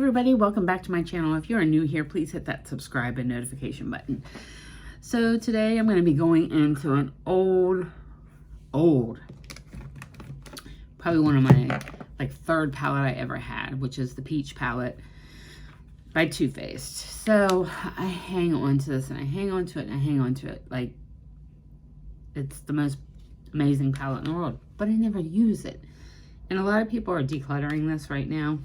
everybody, welcome back to my channel. If you're new here, please hit that subscribe and notification button. So today I'm going to be going into an old, probably one of my third palette I ever had, which is the Peach palette by Too Faced. So I hang on to this and I hang on to it and I hang on to it like it's the most amazing palette in the world, but I never use it. And a lot of people are decluttering this right now.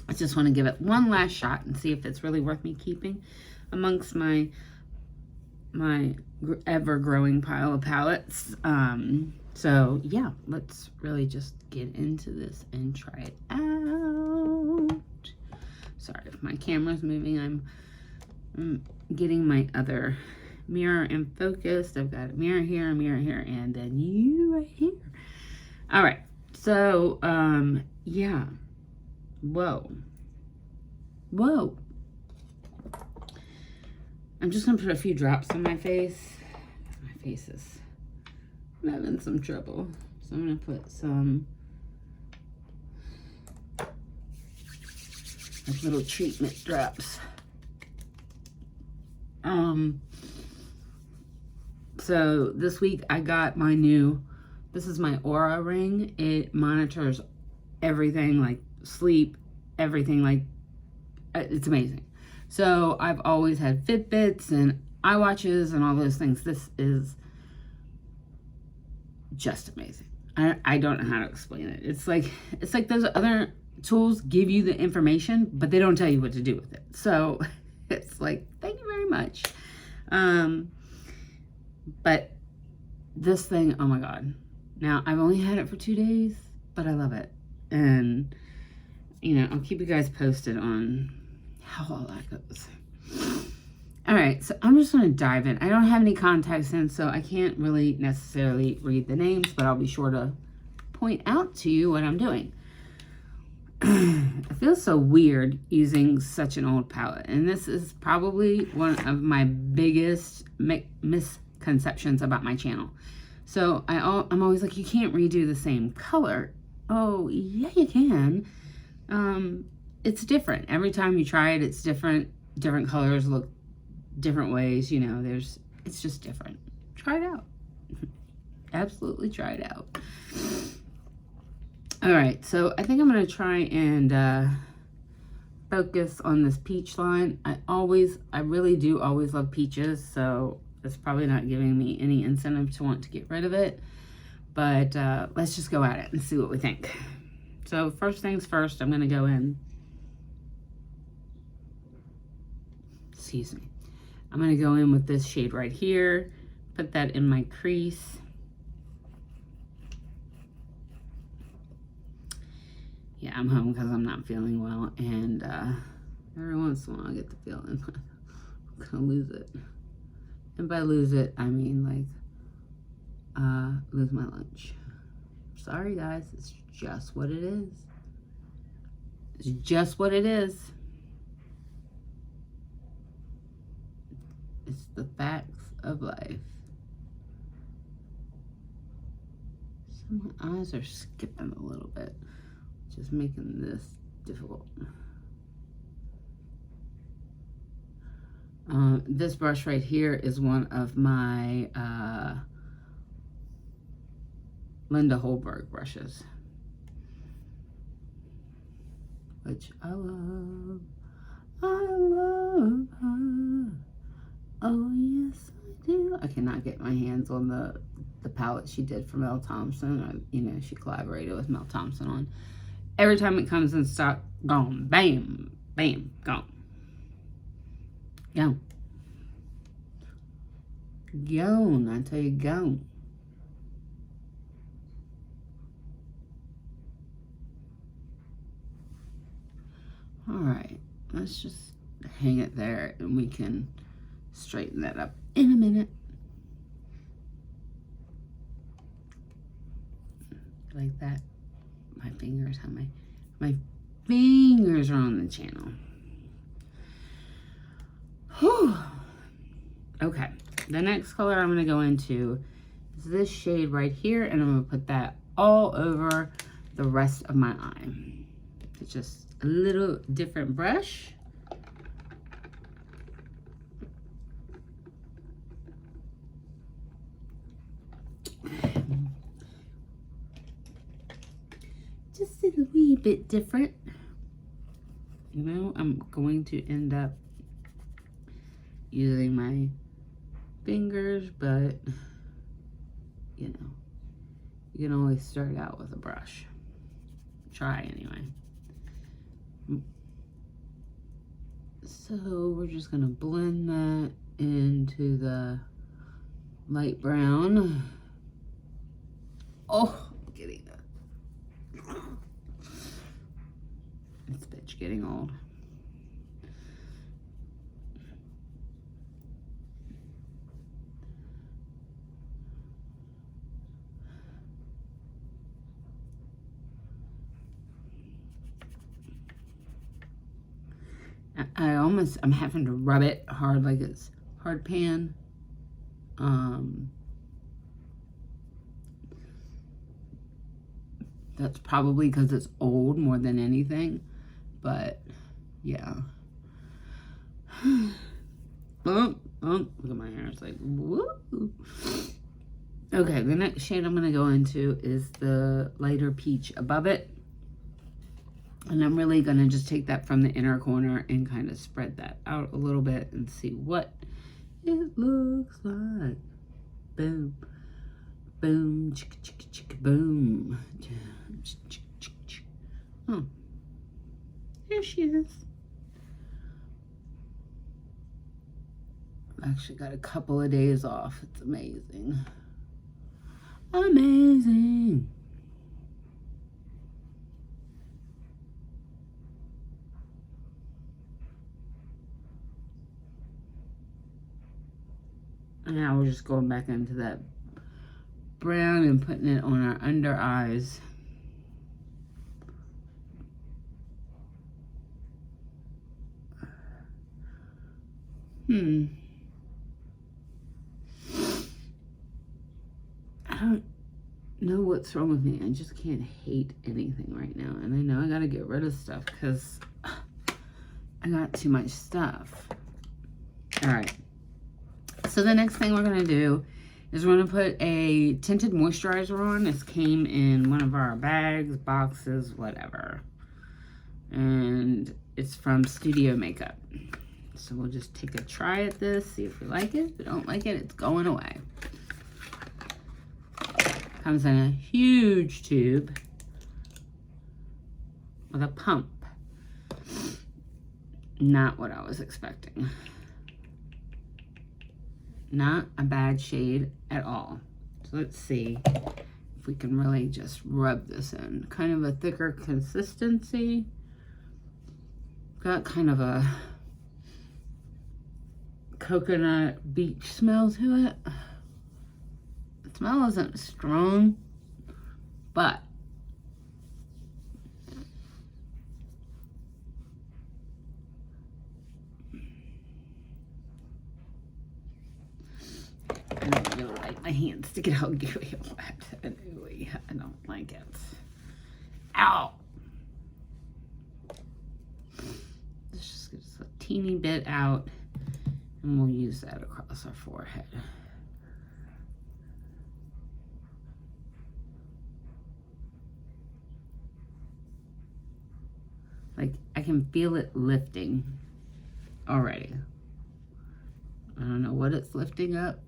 I just want to give it one last shot and see if it's really worth me keeping amongst my ever-growing pile of palettes. So yeah, let's really just get into this and try it out. Sorry if my camera's moving. I'm getting my other mirror in focus. I've got a mirror here, and then you right here. All right, so yeah. Whoa. I'm just gonna put a few drops on my face. My face is having some trouble. So I'm gonna put some little treatment drops. So this week I got my new, this is my Aura ring. It monitors everything like sleep, everything, like it's amazing. So I've always had Fitbits and iWatches and all those things. This is just amazing. I don't know how to explain it. It's like those other tools give you the information, but they don't tell you what to do with it. So it's like, thank you very much. But this thing, oh my God. Now I've only had it for 2 days, but I love it. And you know, I'll keep you guys posted on how all that goes. All right, so I'm just going to dive in. I don't have any contacts in, so I can't really necessarily read the names, but I'll be sure to point out to you what I'm doing. It feels so weird using such an old palette, and this is probably one of my biggest misconceptions about my channel. So I'm always like, you can't redo the same color. Oh, yeah, you can. It's different. Every time you try it, it's different. Different colors look different ways, you know, it's just different. Try it out. Absolutely try it out. All right, so I think I'm going to try and focus on this peach line. I really do always love peaches, so it's probably not giving me any incentive to want to get rid of it. But let's just go at it and see what we think. So first things first, I'm going to go in. Excuse me. I'm going to go in with this shade right here. Put that in my crease. Yeah, I'm home because I'm not feeling well. And every once in a while I get the feeling I'm going to lose it. And by lose it, I mean lose my lunch. Sorry guys, it's just what it is. It's just what it is. It's the facts of life. So my eyes are skipping a little bit, which is making this difficult. This brush right here is one of my Linda Holberg brushes, which I love. I love her. Oh yes, I do. I cannot get my hands on the palette she did for Mel Thompson. You know, she collaborated with Mel Thompson on. Every time it comes in stock, gone, bam, bam, gone. Gone. Gone, I tell you, gone. All right, let's just hang it there and we can straighten that up in a minute. Like that. My fingers, how my fingers are on the channel. Whew. Okay, the next color I'm gonna go into is this shade right here, and I'm gonna put that all over the rest of my eye. It's just a little different brush. Just a wee bit different. You know, I'm going to end up using my fingers, but you know, you can always start out with a brush. Try anyway. So we're just gonna blend that into the light brown. Oh, I'm getting that. This bitch getting old. I'm having to rub it hard, like it's hard pan. That's probably because it's old more than anything, but yeah. Look at my hair, it's like, woo. Okay, the next shade I'm gonna go into is the lighter peach above it. And I'm really gonna just take that from the inner corner and kind of spread that out a little bit and see what it looks like. Boom, boom, chicka, chicka, chicka, boom. Oh, there she is. I've actually got a couple of days off. It's amazing. Amazing. And now we're just going back into that brown and putting it on our under eyes. I don't know what's wrong with me. I just can't hate anything right now. And I know I gotta get rid of stuff because I got too much stuff. All right. So the next thing we're gonna do is we're gonna put a tinted moisturizer on. This came in one of our bags, boxes, whatever. And it's from Studio Makeup. So we'll just take a try at this, see if we like it. If we don't like it, it's going away. Comes in a huge tube with a pump. Not what I was expecting. Not a bad shade at all. So let's see if we can really just rub this in. Kind of a thicker consistency. Got kind of a coconut beach smell to it. The smell isn't strong, but I don't really like my hands to get all gooey and wet and ooey. I don't like it. Ow! Let's just get a teeny bit out and we'll use that across our forehead. Like, I can feel it lifting already. I don't know what it's lifting up.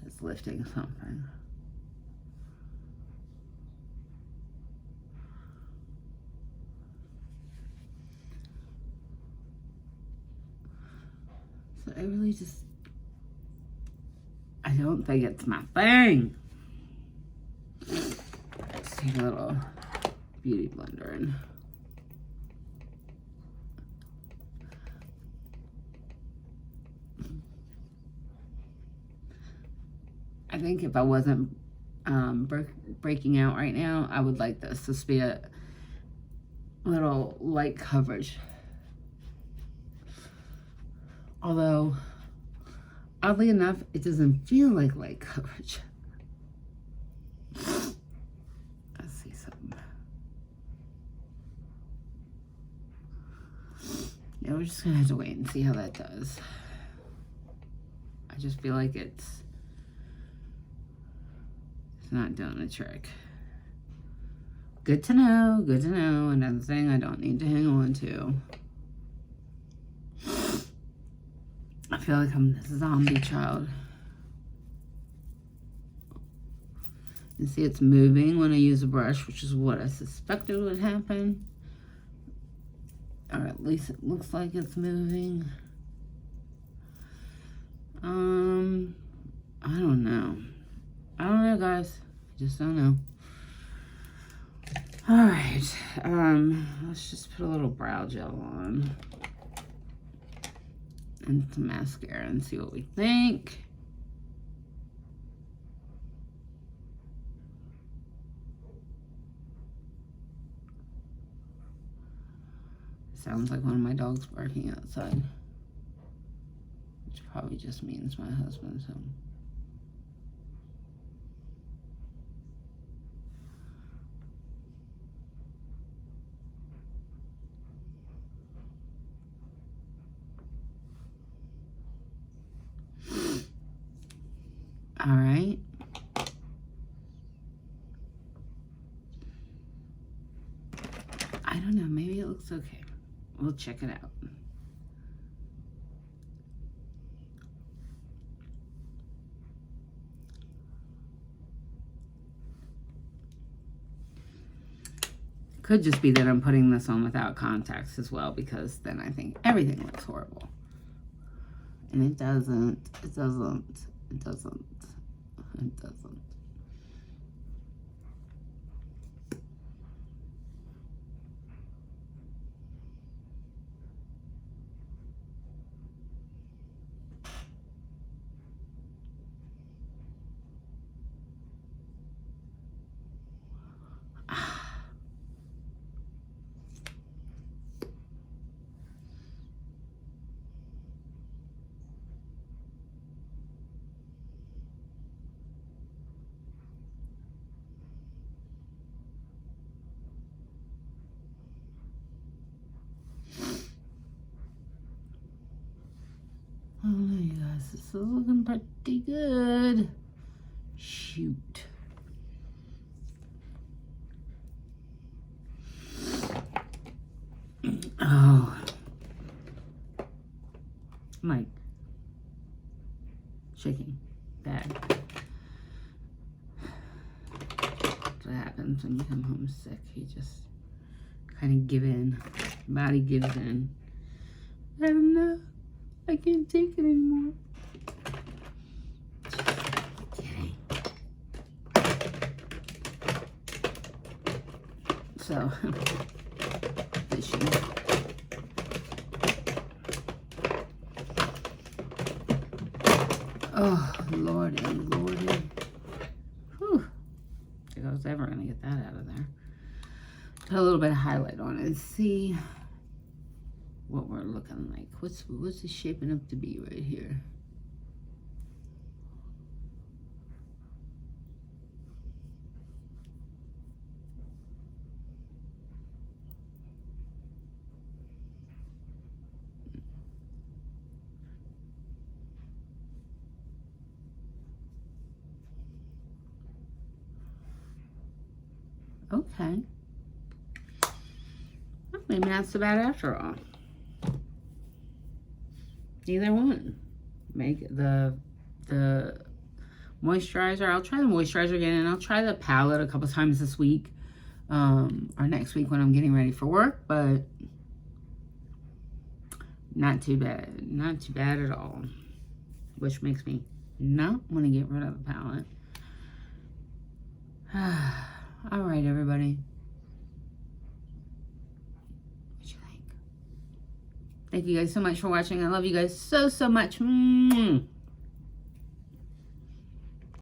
It's lifting something. So I really just, I don't think it's my thing. Let's take a little beauty blender in. I think if I wasn't breaking out right now, I would like this to be a little light coverage. Although, oddly enough, it doesn't feel like light coverage. Let's see something. Yeah, we're just gonna have to wait and see how that does. I just feel like it's not doing the trick. Good to know, good to know. Another thing I don't need to hang on to. I feel like I'm this zombie child. You see it's moving when I use a brush, which is what I suspected would happen. Or at least it looks like it's moving. I don't know. I don't know, guys. I just don't know. Alright. Let's just put a little brow gel on. And some mascara and see what we think. Sounds like one of my dogs barking outside. Which probably just means my husband's home. All right. I don't know. Maybe it looks okay. We'll check it out. Could just be that I'm putting this on without contacts as well, because then I think everything looks horrible. And it doesn't. It doesn't. It doesn't. It doesn't. Oh my gosh, this is looking pretty good. Shoot. Oh. I'm like shaking bad. That's what happens when you come home sick. You just kind of give in. Your body gives in. I don't know. I can't take it anymore. Okay. So, fishing. Oh, Lordy, Lordy. Whew. If I was ever going to get that out of there. Put a little bit of highlight on it and see what we're looking like. What's it shaping up to be right here? Okay. Well, maybe not so bad after all. Either one. Make the moisturizer. I'll try the moisturizer again, and I'll try the palette a couple times this week, or next week when I'm getting ready for work. But not too bad. Not too bad at all. Which makes me not want to get rid of the palette. All right, everybody. What you think? Thank you guys so much for watching. I love you guys so much.